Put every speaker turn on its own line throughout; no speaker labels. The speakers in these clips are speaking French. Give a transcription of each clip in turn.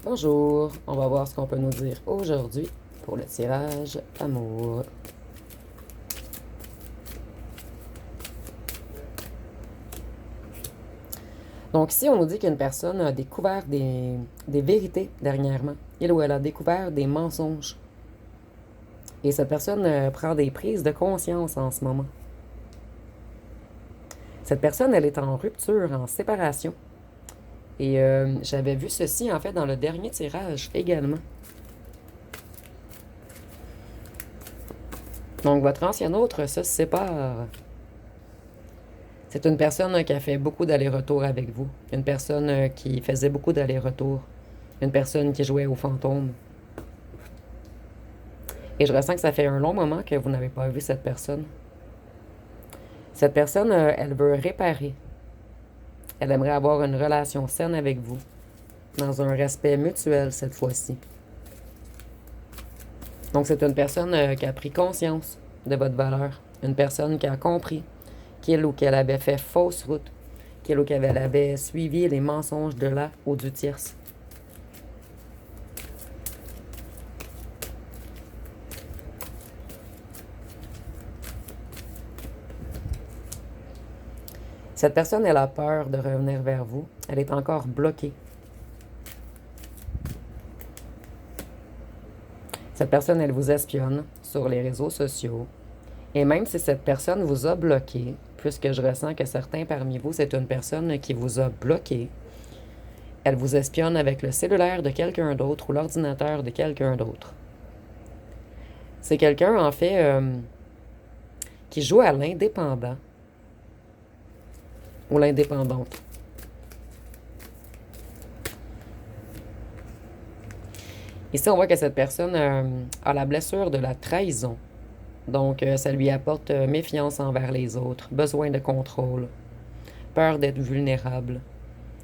Bonjour, on va voir ce qu'on peut nous dire aujourd'hui pour le tirage amour. Donc ici, on nous dit qu'une personne a découvert des vérités dernièrement. Il ou elle a découvert des mensonges. Et cette personne prend des prises de conscience en ce moment. Cette personne, elle est en rupture, en séparation. Et j'avais vu ceci, en fait, dans le dernier tirage également. Donc, votre ancien autre se sépare. C'est une personne qui a fait beaucoup d'allers-retours avec vous. Une personne qui faisait beaucoup d'allers-retours. Une personne qui jouait aux fantômes. Et je ressens que ça fait un long moment que vous n'avez pas vu cette personne. Cette personne, elle veut réparer. Elle aimerait avoir une relation saine avec vous. Dans un respect mutuel cette fois-ci. Donc c'est une personne qui a pris conscience de votre valeur. Une personne qui a compris qu'il ou qu'elle avait fait fausse route. Qu'il ou qu'elle avait suivi les mensonges de la ou du tierce. Cette personne, elle a peur de revenir vers vous. Elle est encore bloquée. Cette personne, elle vous espionne sur les réseaux sociaux. Et même si cette personne vous a bloqué, puisque je ressens que certains parmi vous, c'est une personne qui vous a bloqué, elle vous espionne avec le cellulaire de quelqu'un d'autre ou l'ordinateur de quelqu'un d'autre. C'est quelqu'un, en fait, qui joue à l'indépendant ou l'indépendante. Ici, on voit que cette personne a la blessure de la trahison. Donc, ça lui apporte méfiance envers les autres, besoin de contrôle, peur d'être vulnérable.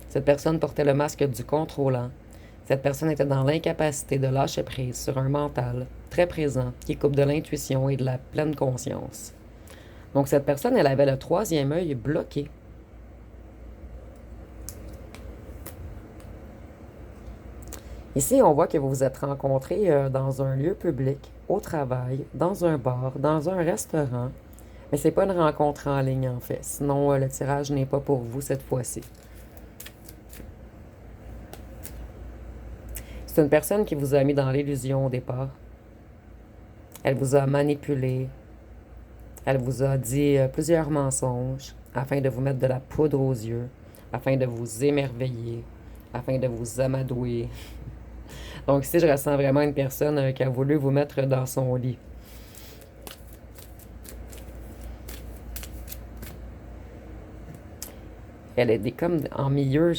Cette personne portait le masque du contrôlant. Cette personne était dans l'incapacité de lâcher prise sur un mental très présent qui coupe de l'intuition et de la pleine conscience. Donc, cette personne, elle avait le troisième œil bloqué. Ici, on voit que vous vous êtes rencontrés dans un lieu public, au travail, dans un bar, dans un restaurant. Mais c'est pas une rencontre en ligne, en fait. Sinon, le tirage n'est pas pour vous cette fois-ci. C'est une personne qui vous a mis dans l'illusion au départ. Elle vous a manipulé. Elle vous a dit plusieurs mensonges afin de vous mettre de la poudre aux yeux, afin de vous émerveiller, afin de vous amadouer. Donc ici, je ressens vraiment une personne qui a voulu vous mettre dans son lit. Elle est comme en milieu,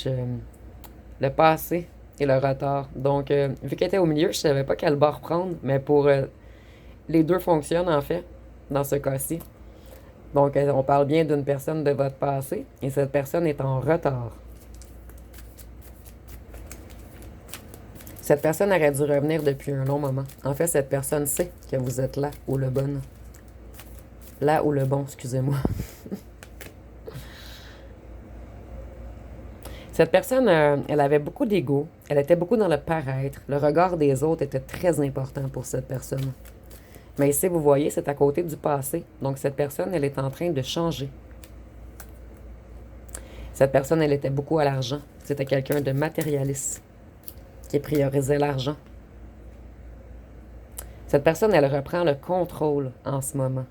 le passé et le retard. Donc, vu qu'elle était au milieu, je savais pas quel bord prendre, mais pour les deux fonctionnent en fait, dans ce cas-ci. Donc, on parle bien d'une personne de votre passé, et cette personne est en retard. Cette personne aurait dû revenir depuis un long moment. En fait, cette personne sait que vous êtes là ou le bon. Là ou le bon, excusez-moi. Cette personne, elle avait beaucoup d'ego. Elle était beaucoup dans le paraître. Le regard des autres était très important pour cette personne. Mais ici, vous voyez, c'est à côté du passé. Donc, cette personne, elle est en train de changer. Cette personne, elle était beaucoup à l'argent. C'était quelqu'un de matérialiste qui priorisait l'argent. Cette personne, elle reprend le contrôle en ce moment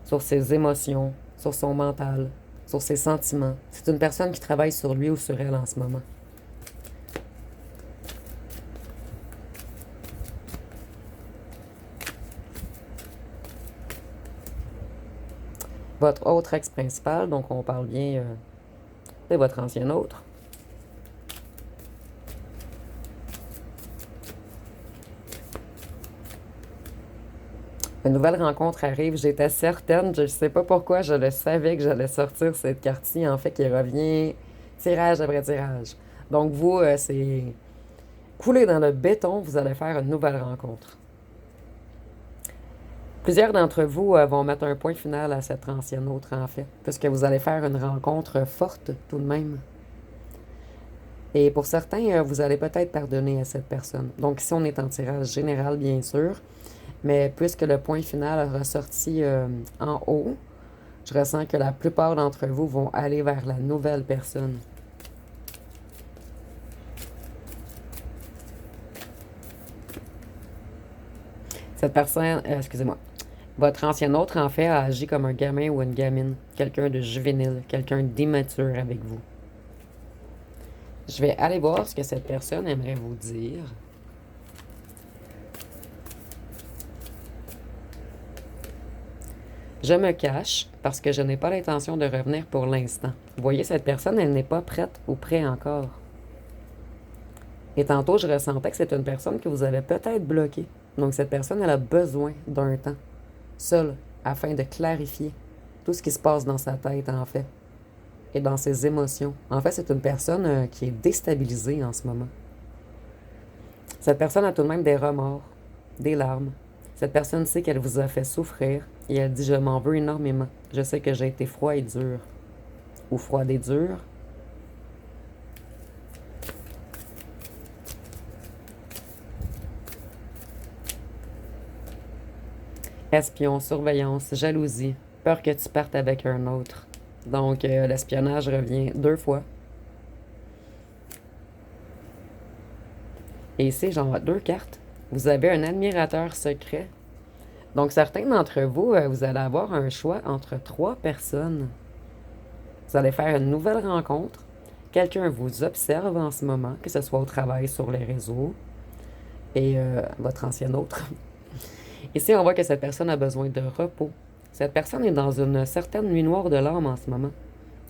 sur ses émotions, sur son mental, sur ses sentiments. C'est une personne qui travaille sur lui ou sur elle en ce moment. Votre autre ex principal, donc on parle bien de votre ancien autre. Une nouvelle rencontre arrive, j'étais certaine, je ne sais pas pourquoi, je le savais que j'allais sortir cette carte-ci, en fait, qui revient tirage après tirage. Donc vous, c'est coulé dans le béton, vous allez faire une nouvelle rencontre. Plusieurs d'entre vous vont mettre un point final à cette ancienne autre, en fait, puisque vous allez faire une rencontre forte tout de même. Et pour certains, vous allez peut-être pardonner à cette personne. Donc ici, on est en tirage général, bien sûr, mais puisque le point final a ressorti en haut, je ressens que la plupart d'entre vous vont aller vers la nouvelle personne. Cette personne, excusez-moi, votre ancien autre, en fait, a agi comme un gamin ou une gamine, quelqu'un de juvénile, quelqu'un d'immature avec vous. Je vais aller voir ce que cette personne aimerait vous dire. Je me cache parce que je n'ai pas l'intention de revenir pour l'instant. Vous voyez, cette personne, elle n'est pas prête ou prêt encore. Et tantôt, je ressentais que c'est une personne que vous avez peut-être bloquée. Donc, cette personne, elle a besoin d'un temps, seule, afin de clarifier tout ce qui se passe dans sa tête, en fait, et dans ses émotions. En fait, c'est une personne qui est déstabilisée en ce moment. Cette personne a tout de même des remords, des larmes. Cette personne sait qu'elle vous a fait souffrir et elle dit: je m'en veux énormément. Je sais que j'ai été froid et dur. Ou froide et dure. Espion, surveillance, jalousie, peur que tu partes avec un autre. Donc, l'espionnage revient 2 fois. Et ici, genre 2 cartes. Vous avez un admirateur secret. Donc, certains d'entre vous, vous allez avoir un choix entre 3 personnes. Vous allez faire une nouvelle rencontre. Quelqu'un vous observe en ce moment, que ce soit au travail, sur les réseaux, et votre ancien autre. Ici, on voit que cette personne a besoin de repos. Cette personne est dans une certaine nuit noire de l'âme en ce moment,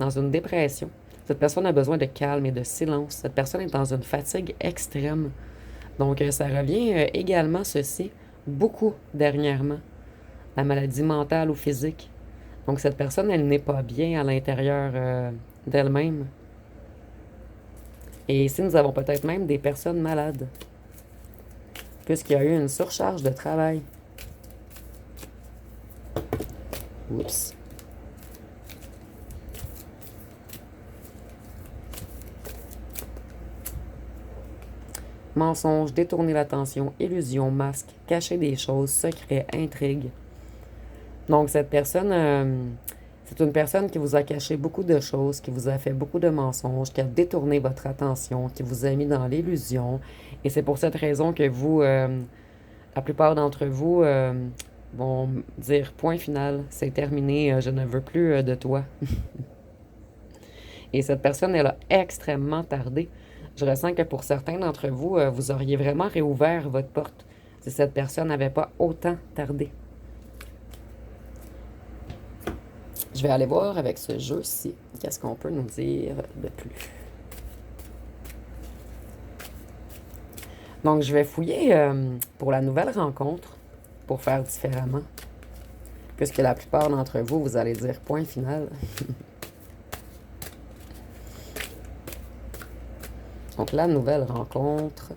dans une dépression. Cette personne a besoin de calme et de silence. Cette personne est dans une fatigue extrême. Donc, ça revient également ceci, beaucoup dernièrement, la maladie mentale ou physique. Donc, cette personne, elle n'est pas bien à l'intérieur d'elle-même. Et ici, nous avons peut-être même des personnes malades, puisqu'il y a eu une surcharge de travail. Oups. Mensonge, détourner l'attention, illusion, masque, cacher des choses, secret, intrigue. Donc, cette personne, c'est une personne qui vous a caché beaucoup de choses, qui vous a fait beaucoup de mensonges, qui a détourné votre attention, qui vous a mis dans l'illusion. Et c'est pour cette raison que vous, la plupart d'entre vous, vont dire point final, c'est terminé, je ne veux plus de toi. Et cette personne, elle a extrêmement tardé. Je ressens que pour certains d'entre vous, vous auriez vraiment réouvert votre porte si cette personne n'avait pas autant tardé. Je vais aller voir avec ce jeu-ci, qu'est-ce qu'on peut nous dire de plus. Donc, je vais fouiller pour la nouvelle rencontre, pour faire différemment. Puisque la plupart d'entre vous, vous allez dire point final. Donc, la nouvelle rencontre.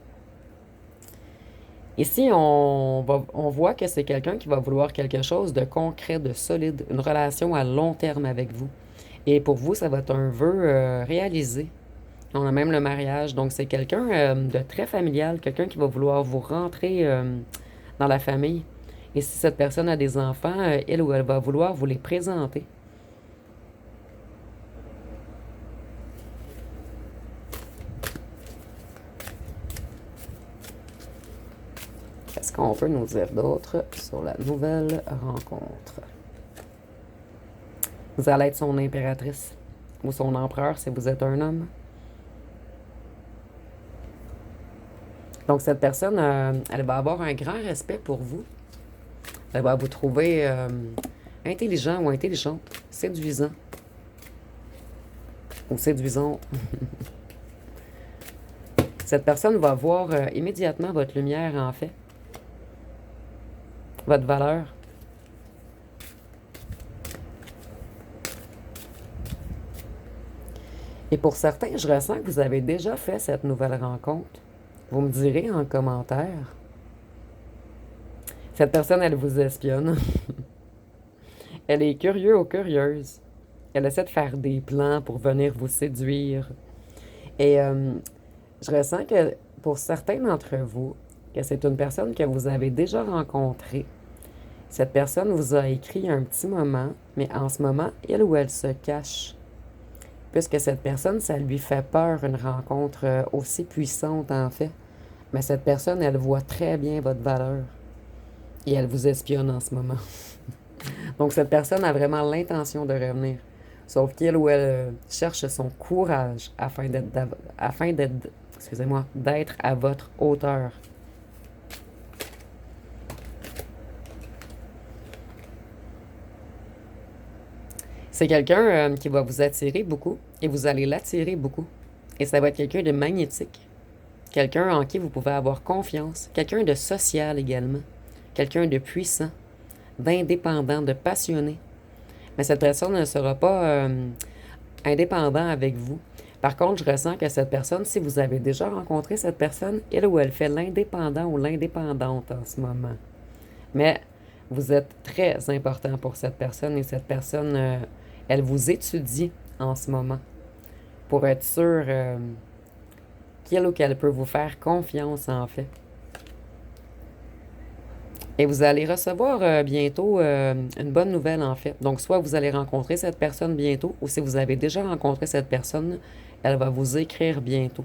Ici, on voit que c'est quelqu'un qui va vouloir quelque chose de concret, de solide, une relation à long terme avec vous. Et pour vous, ça va être un vœu réalisé. On a même le mariage. Donc, c'est quelqu'un de très familial, quelqu'un qui va vouloir vous rentrer dans la famille. Et si cette personne a des enfants, elle ou elle va vouloir vous les présenter. Qu'est-ce qu'on peut nous dire d'autre sur la nouvelle rencontre? Vous allez être son impératrice ou son empereur si vous êtes un homme. Donc, cette personne, elle va avoir un grand respect pour vous. Elle va vous trouver intelligent ou intelligente, séduisant ou séduisante. Cette personne va voir immédiatement votre lumière, en fait, votre valeur. Et pour certains, je ressens que vous avez déjà fait cette nouvelle rencontre. Vous me direz en commentaire. Cette personne, elle vous espionne. Elle est curieuse ou curieuse. Elle essaie de faire des plans pour venir vous séduire. Et Je ressens que pour certains d'entre vous, que c'est une personne que vous avez déjà rencontrée. Cette personne vous a écrit un petit moment, mais en ce moment, il ou elle se cache. Puisque cette personne, ça lui fait peur, une rencontre aussi puissante en fait. Mais cette personne, elle voit très bien votre valeur. Et elle vous espionne en ce moment. Donc cette personne a vraiment l'intention de revenir. Sauf qu'il ou elle cherche son courage excusez-moi, d'être à votre hauteur. C'est quelqu'un qui va vous attirer beaucoup et vous allez l'attirer beaucoup. Et ça va être quelqu'un de magnétique. Quelqu'un en qui vous pouvez avoir confiance. Quelqu'un de social également. Quelqu'un de puissant, d'indépendant, de passionné. Mais cette personne ne sera pas indépendant avec vous. Par contre, je ressens que cette personne, si vous avez déjà rencontré cette personne, elle ou elle fait l'indépendant ou l'indépendante en ce moment. Mais vous êtes très important pour cette personne et cette personne, elle vous étudie en ce moment pour être sûr qu'il ou qu'elle peut vous faire confiance en fait. Et vous allez recevoir bientôt une bonne nouvelle en fait. Donc soit vous allez rencontrer cette personne bientôt, ou si vous avez déjà rencontré cette personne, elle va vous écrire bientôt.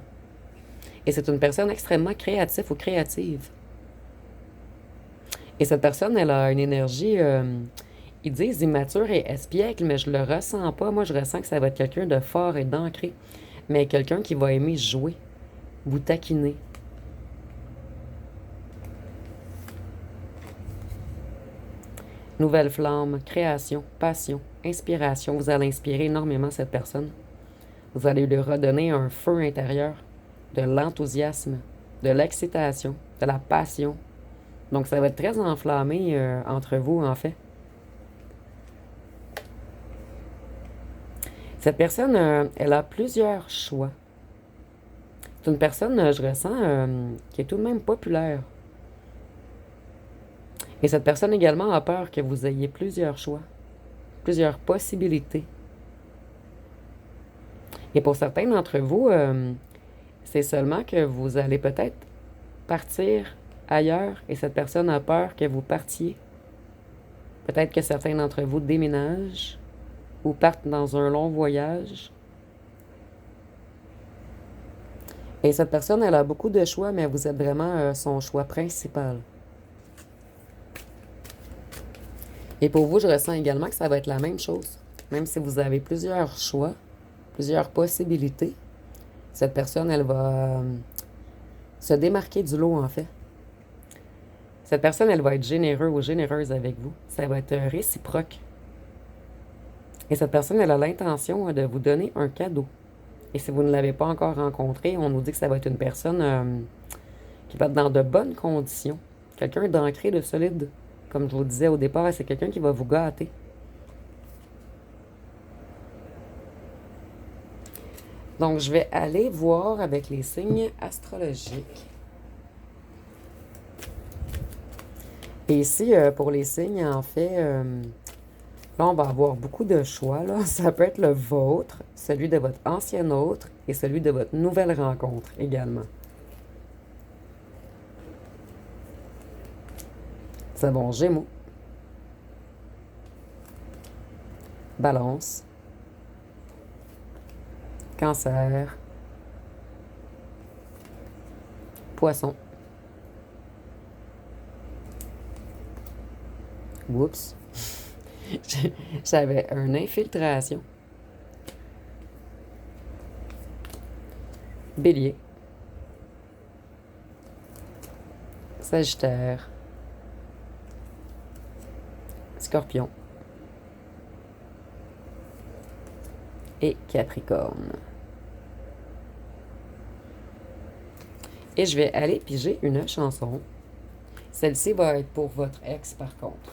Et c'est une personne extrêmement créative ou créative. Et cette personne, elle a une énergie, ils disent immature et espiègle, mais je le ressens pas. Moi, je ressens que ça va être quelqu'un de fort et d'ancré, mais quelqu'un qui va aimer jouer, vous taquiner. Nouvelle flamme, création, passion, inspiration. Vous allez inspirer énormément cette personne. Vous allez lui redonner un feu intérieur, de l'enthousiasme, de l'excitation, de la passion. Donc, ça va être très enflammé entre vous, en fait. Cette personne, elle a plusieurs choix. C'est une personne, je ressens, qui est tout de même populaire. Et cette personne également a peur que vous ayez plusieurs choix, plusieurs possibilités. Et pour certains d'entre vous, c'est seulement que vous allez peut-être partir ailleurs et cette personne a peur que vous partiez. Peut-être que certains d'entre vous déménagent ou partent dans un long voyage. Et cette personne, elle a beaucoup de choix, mais vous êtes vraiment son choix principal. Et pour vous, je ressens également que ça va être la même chose. Même si vous avez plusieurs choix, plusieurs possibilités, cette personne, elle va se démarquer du lot, en fait. Cette personne, elle va être généreuse ou généreuse avec vous. Ça va être réciproque. Et cette personne, elle a l'intention de vous donner un cadeau. Et si vous ne l'avez pas encore rencontré, on nous dit que ça va être une personne qui va être dans de bonnes conditions. Quelqu'un d'ancré, de solide. Comme je vous disais au départ, c'est quelqu'un qui va vous gâter. Donc, je vais aller voir avec les signes astrologiques. Et ici, pour les signes, en fait, là, on va avoir beaucoup de choix. Là. Ça peut être le vôtre, celui de votre ancien autre et celui de votre nouvelle rencontre également. C'est bon, Gémeaux, Balance, Cancer, Poisson. Oups. J'avais une infiltration. Bélier, Sagittaire, Scorpion et Capricorne. Et je vais aller piger une chanson. Celle-ci va être pour votre ex par contre.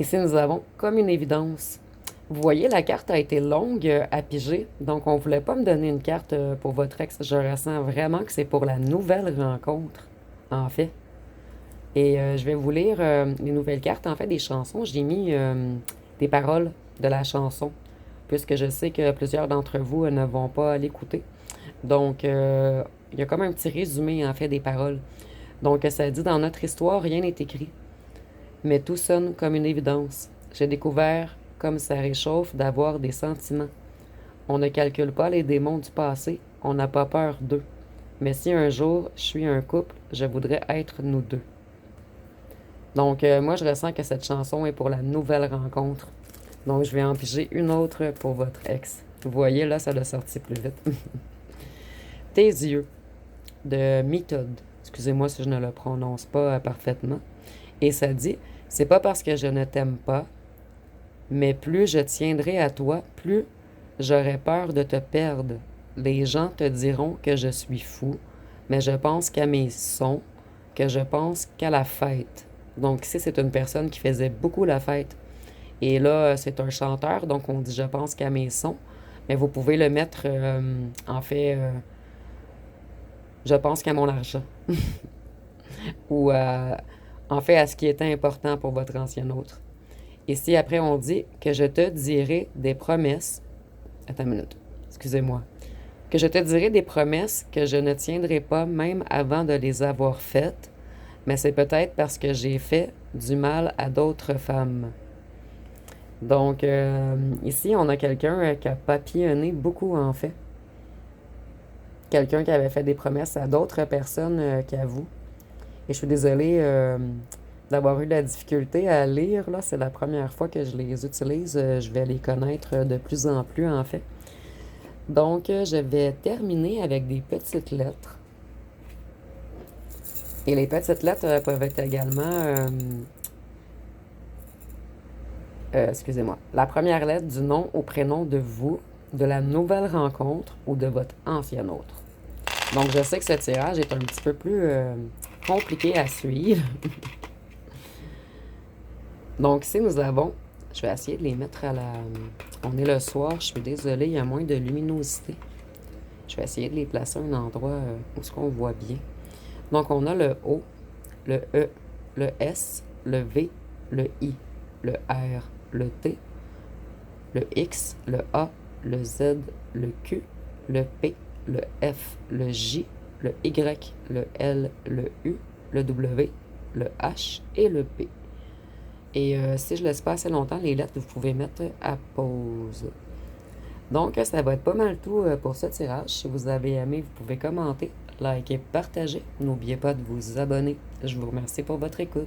Ici, nous avons comme une évidence Vous voyez, la carte a été longue à piger, donc on voulait pas me donner une carte pour votre ex. Je ressens vraiment que c'est pour la nouvelle rencontre, en fait. Et je vais vous lire les nouvelles cartes, en fait, des chansons. J'ai mis des paroles de la chanson, puisque je sais que plusieurs d'entre vous ne vont pas l'écouter. Donc, il y a comme un petit résumé, en fait, des paroles. Donc, ça dit, dans notre histoire, rien n'est écrit, mais tout sonne comme une évidence. J'ai découvert, comme ça réchauffe, d'avoir des sentiments. On ne calcule pas les démons du passé, on n'a pas peur d'eux. Mais si un jour je suis un couple, je voudrais être nous deux. Donc, moi, je ressens que cette chanson est pour la nouvelle rencontre. Donc, je vais en piger une autre pour votre ex. Vous voyez, là, ça l'a sorti plus vite. Tes yeux, de méthode. Excusez-moi si je ne le prononce pas parfaitement. Et ça dit, c'est pas parce que je ne t'aime pas, mais plus je tiendrai à toi, plus j'aurai peur de te perdre. Les gens te diront que je suis fou, mais je pense qu'à mes sons, que je pense qu'à la fête. Donc ici, c'est une personne qui faisait beaucoup la fête. Et là, c'est un chanteur, donc on dit je pense qu'à mes sons. Mais vous pouvez le mettre, en fait, je pense qu'à mon argent. Ou en fait à ce qui était important pour votre ancien autre. Ici, après, on dit que je te dirai des promesses. Attends une minute, excusez-moi. Que je te dirai des promesses que je ne tiendrai pas même avant de les avoir faites, mais c'est peut-être parce que j'ai fait du mal à d'autres femmes. Donc, ici, on a quelqu'un qui a papillonné beaucoup, en fait. Quelqu'un qui avait fait des promesses à d'autres personnes qu'à vous. Et je suis désolée d'avoir eu la difficulté à lire, là. C'est la première fois que je les utilise. Je vais les connaître de plus en plus, en fait. Donc, je vais terminer avec des petites lettres. Et les petites lettres peuvent être également, excusez-moi, la première lettre du nom au prénom de vous, de la nouvelle rencontre ou de votre ancien autre. Donc, je sais que ce tirage est un petit peu plus compliqué à suivre. Donc, ici, nous avons, je vais essayer de les mettre à la... On est le soir, je suis désolée, il y a moins de luminosité. Je vais essayer de les placer à un endroit où ce qu'on voit bien. Donc, on a le O, le E, le S, le V, le I, le R, le T, le X, le A, le Z, le Q, le P, le F, le J, le Y, le L, le U, le W, le H et le P. Et si je laisse pas assez longtemps les lettres, vous pouvez mettre à pause. Donc, ça va être pas mal tout pour ce tirage. Si vous avez aimé, vous pouvez commenter, liker, partager. N'oubliez pas de vous abonner. Je vous remercie pour votre écoute.